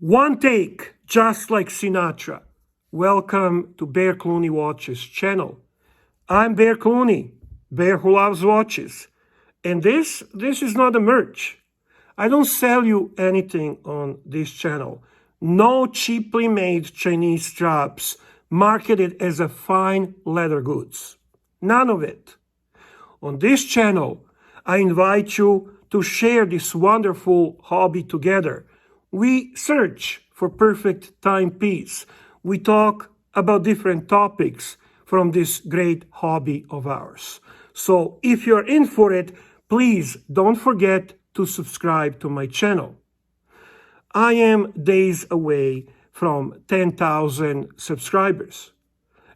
One take, just like Sinatra. Welcome to Bear Clooney Watches channel. I'm Bear Clooney, bear who loves watches. And this is not a merch. I don't sell you anything on this channel. No cheaply made Chinese straps marketed as a fine leather goods. None of it. On this channel, I invite you to share this wonderful hobby together. We search for perfect timepiece. We talk about different topics from this great hobby of ours. So if you're in for it, please don't forget to subscribe to my channel. I am days away from 10,000 subscribers,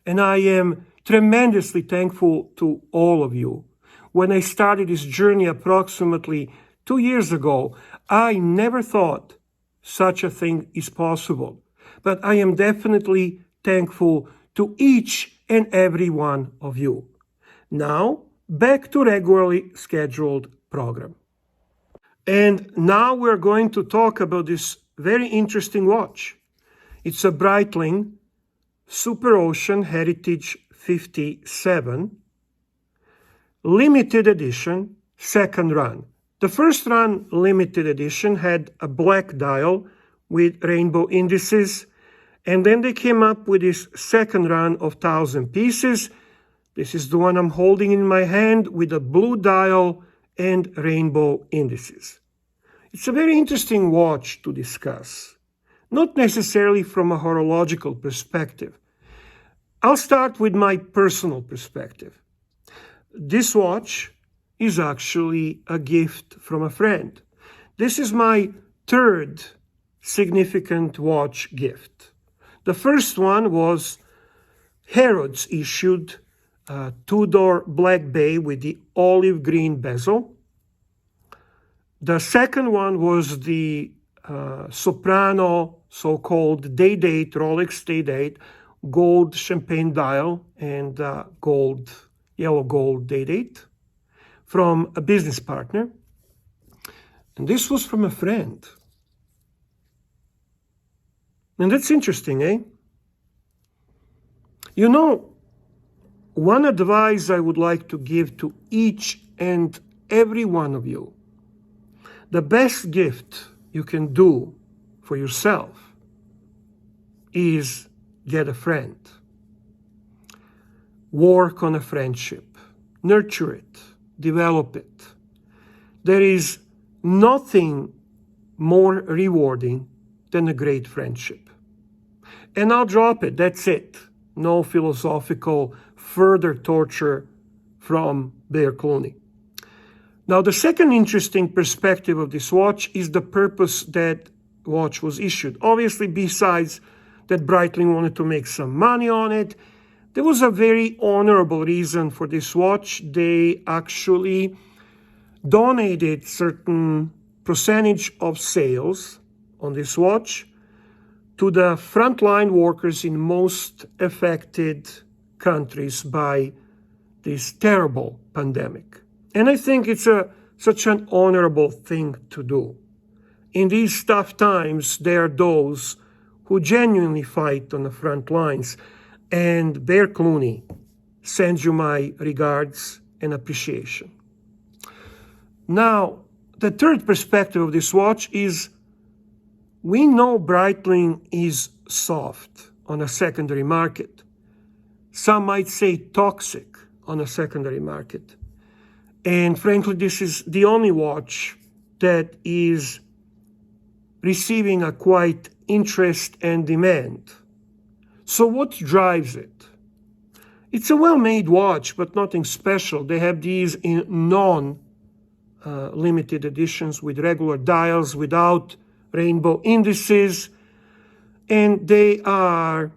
and I am tremendously thankful to all of you. When I started this journey approximately 2 years ago, I never thought such a thing is possible. But I am definitely thankful to each and every one of you. Now, back to regularly scheduled program. And now we're going to talk about this very interesting watch. It's a Breitling Superocean Heritage 57, limited edition, second run. The first run limited edition had a black dial with rainbow indices, and then they came up with this second run of 1,000 pieces. This is the one I'm holding in my hand with a blue dial and rainbow indices. It's a very interesting watch to discuss, not necessarily from a horological perspective. I'll start with my personal perspective. This watch is actually a gift from a friend. This is my third significant watch gift. The first one was Harrods issued a two-door black bay with the olive green bezel. The second one was the Soprano so-called day-date, Rolex day-date, gold champagne dial and yellow gold day-date from a business partner. And this was from a friend. And that's interesting, eh? You know, one advice I would like to give to each and every one of you, the best gift you can do for yourself is get a friend. Work on a friendship. Nurture it. Develop it. There is nothing more rewarding than a great friendship. And I'll drop it. That's it. No philosophical further torture from Bear Clooney. Now, the second interesting perspective of this watch is the purpose that watch was issued. Obviously, besides that Breitling wanted to make some money on it, there was a very honorable reason for this watch. They actually donated certain percentage of sales on this watch to the frontline workers in most affected countries by this terrible pandemic. And I think it's such an honorable thing to do. In these tough times, there are those who genuinely fight on the front lines. And Bear Clooney sends you my regards and appreciation. Now, the third perspective of this watch is we know Breitling is soft on a secondary market. Some might say toxic on a secondary market. And frankly, this is the only watch that is receiving a quite interest and demand. So what drives it? It's a well-made watch, but nothing special. They have these in non-limited editions with regular dials without rainbow indices, and they are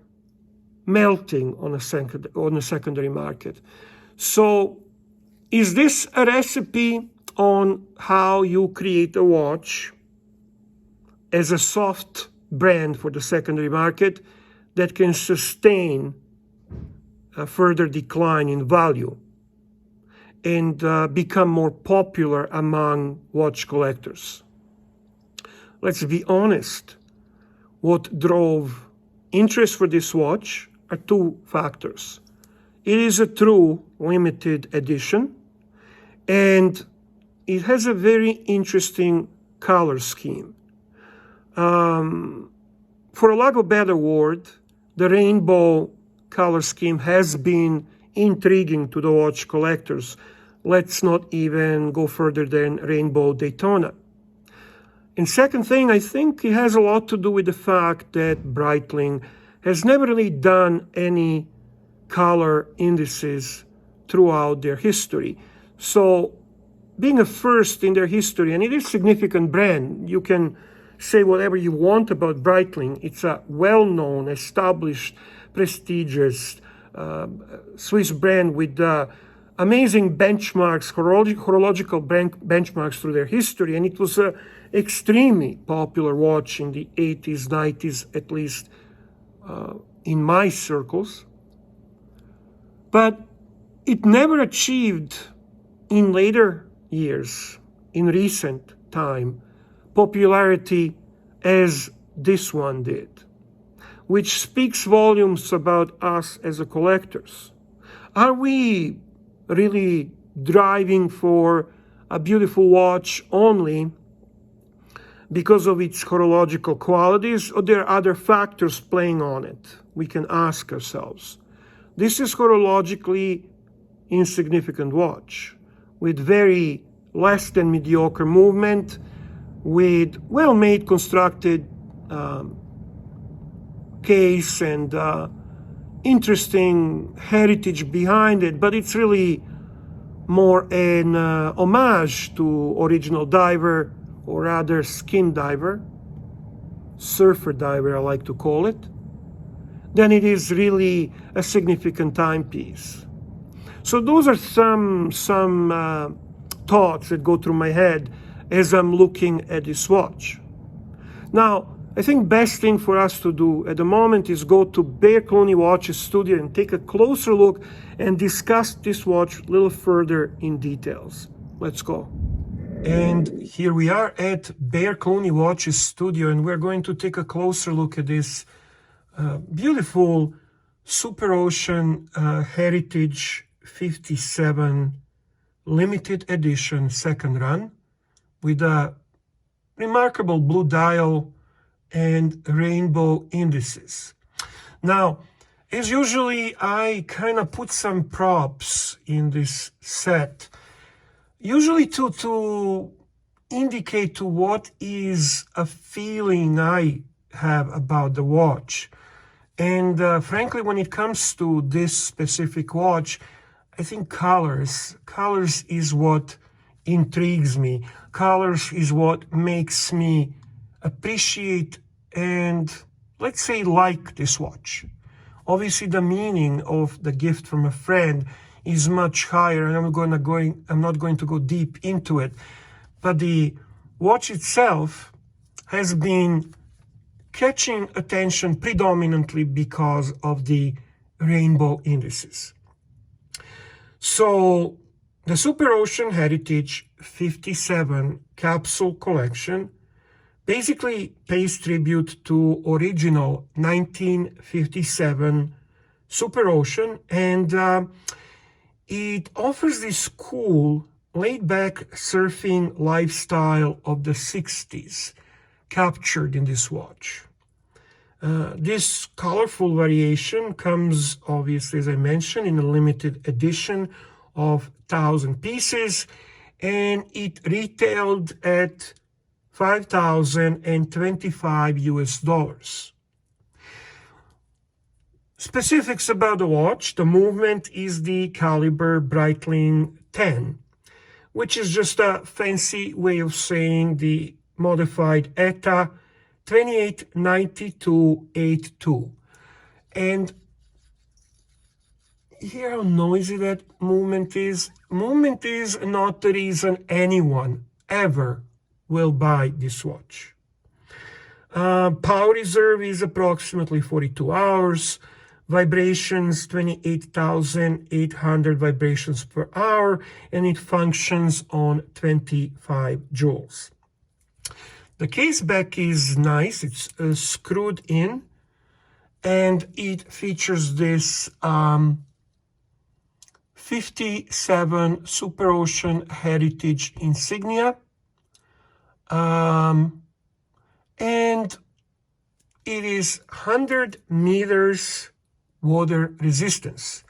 melting on a secondary market. So is this a recipe on how you create a watch as a soft brand for the secondary market that can sustain a further decline in value and become more popular among watch collectors? Let's be honest. What drove interest for this watch are two factors. It is a true limited edition, and it has a very interesting color scheme. For a lack of a better word, the rainbow color scheme has been intriguing to the watch collectors. Let's not even go further than Rainbow Daytona. And second thing, I think it has a lot to do with the fact that Breitling has never really done any color indices throughout their history. So being a first in their history, and it is a significant brand, you can say whatever you want about Breitling. It's a well-known, established, prestigious Swiss brand with amazing benchmarks, horological benchmarks through their history. And it was an extremely popular watch in the 80s, 90s, at least in my circles. But it never achieved in later years, in recent time, popularity as this one did, which speaks volumes about us as a collectors. Are we really driving for a beautiful watch only because of its horological qualities, or there are other factors playing on it? We can ask ourselves. This is horologically insignificant watch with very less than mediocre movement, with well-made constructed case and interesting heritage behind it, but it's really more an homage to original diver, or rather skin diver, surfer diver I like to call it, than it is really a significant timepiece. So those are some thoughts that go through my head as I'm looking at this watch. Now, I think best thing for us to do at the moment is go to Bear Clooney Watches Studio and take a closer look and discuss this watch a little further in details. Let's go. And here we are at Bear Clooney Watches Studio, and we're going to take a closer look at this beautiful Superocean Heritage 57 limited edition second run with a remarkable blue dial and rainbow indices. Now, as usually, I kind of put some props in this set, usually to indicate to what is a feeling I have about the watch. And frankly, when it comes to this specific watch, I think colors is what intrigues me. Colors is what makes me appreciate and, let's say, like this watch. Obviously, the meaning of the gift from a friend is much higher, and I'm not going to go deep into it. But the watch itself has been catching attention predominantly because of the rainbow indices. So the Superocean Heritage 57 capsule collection basically pays tribute to original 1957 Superocean, and it offers this cool, laid-back surfing lifestyle of the 60s captured in this watch. This colorful variation comes, obviously, as I mentioned, in a limited edition of 1,000 pieces, and it retailed at $5,025 US. Specifics about the watch. The movement is the caliber Breitling 10, which is just a fancy way of saying the modified ETA 289282. And hear how noisy that movement is? Movement is not the reason anyone ever will buy this watch. Power reserve is approximately 42 hours. Vibrations, 28,800 vibrations per hour, and it functions on 25 joules. The case back is nice. It's screwed in, and it features this 57 Superocean Heritage insignia. And it is 100 meters water resistance.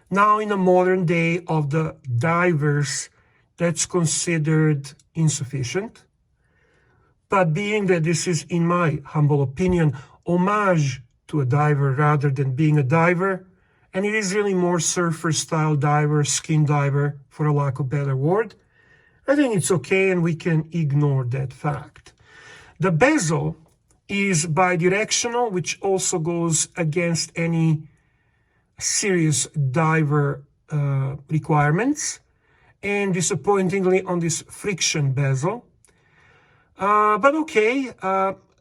Now, in a modern day of the divers, that's considered insufficient. But being that this is, in my humble opinion, homage to a diver rather than being a diver, and it is really more surfer-style diver, skin diver, for a lack of a better word, I think it's okay and we can ignore that fact. The bezel is bidirectional, which also goes against any serious diver requirements, and disappointingly on this friction bezel. But okay,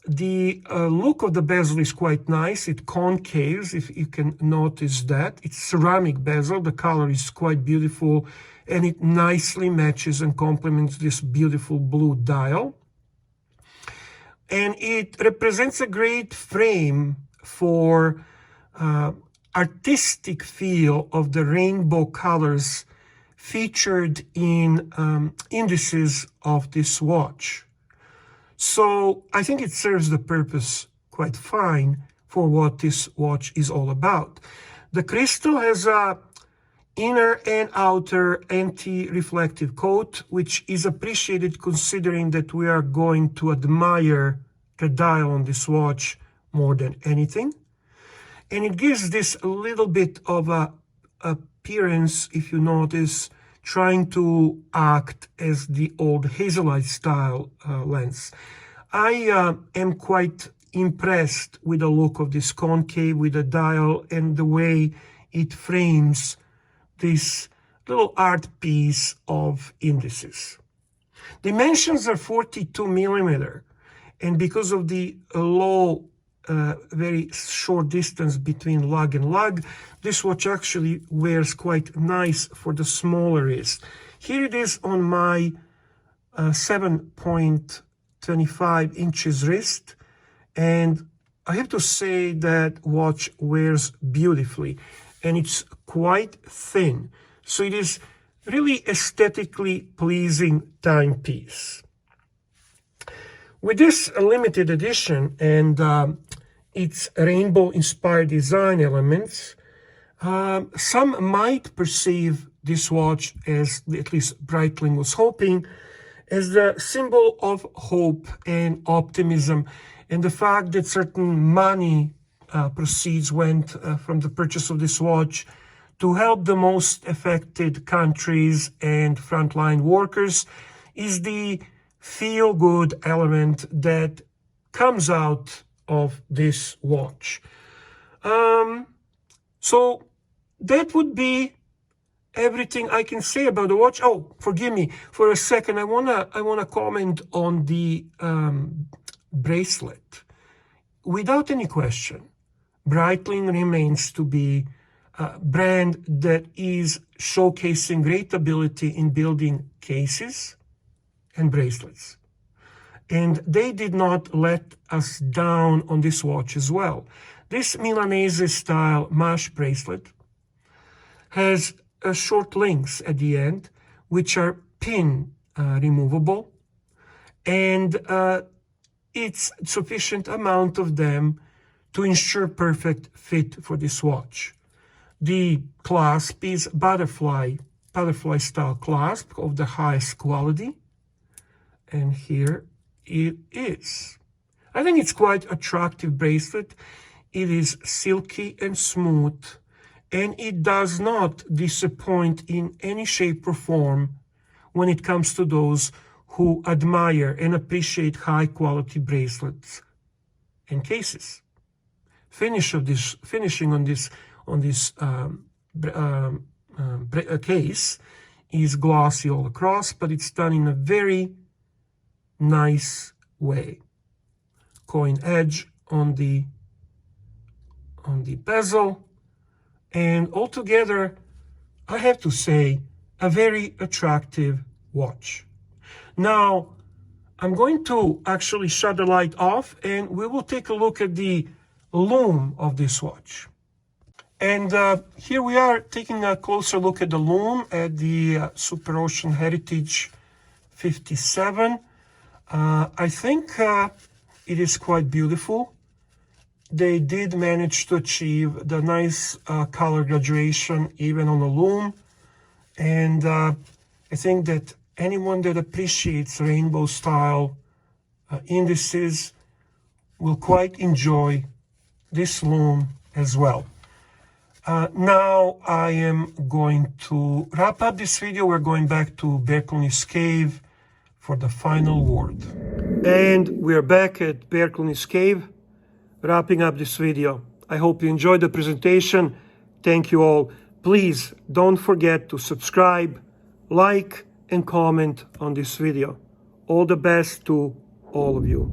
the look of the bezel is quite nice. It concaves, if you can notice that. It's ceramic bezel. The color is quite beautiful, and it nicely matches and complements this beautiful blue dial. And it represents a great frame for artistic feel of the rainbow colors featured in indices of this watch. So I think it serves the purpose quite fine for what this watch is all about. The crystal has a inner and outer anti-reflective coat, which is appreciated considering that we are going to admire the dial on this watch more than anything. And it gives this a little bit of a appearance, if you notice, trying to act as the old Hazelite style lens. I am quite impressed with the look of this concave with the dial and the way it frames this little art piece of indices. Dimensions are 42 millimeter, and because of the low very short distance between lug and lug, this watch actually wears quite nice for the smaller wrist. Here it is on my 7.25 inches wrist, and I have to say that watch wears beautifully, and it's quite thin, so it is really aesthetically pleasing timepiece. With this limited edition and its rainbow-inspired design elements, some might perceive this watch as, at least Breitling was hoping, as the symbol of hope and optimism, and the fact that certain money proceeds went from the purchase of this watch to help the most affected countries and frontline workers is the feel-good element that comes out of this watch. So that would be everything I can say about the watch. Oh, forgive me for a second. I wanna comment on the bracelet. Without any question, Breitling remains to be a brand that is showcasing great ability in building cases and bracelets. And they did not let us down on this watch as well. This Milanese style mesh bracelet has short links at the end, which are pin removable, and it's sufficient amount of them to ensure perfect fit for this watch. The clasp is butterfly style clasp of the highest quality, and here it is. I think it's quite attractive bracelet. It is silky and smooth, and it does not disappoint in any shape or form when it comes to those who admire and appreciate high-quality bracelets and cases. Finishing on this case is glossy all across, but it's done in a very nice way. Coin edge on the bezel, and altogether, I have to say, a very attractive watch. Now, I'm going to actually shut the light off, and we will take a look at the lume of this watch. And here we are taking a closer look at the lume at the Superocean Heritage 57. I think it is quite beautiful. They did manage to achieve the nice color graduation even on the lume. And I think that anyone that appreciates rainbow style indices will quite enjoy this lume as well. Now I am going to wrap up this video. We're going back to Breitling's cave for the final word. And we're back at Breitling's cave, wrapping up this video. I hope you enjoyed the presentation. Thank you all. Please don't forget to subscribe, like, and comment on this video. All the best to all of you.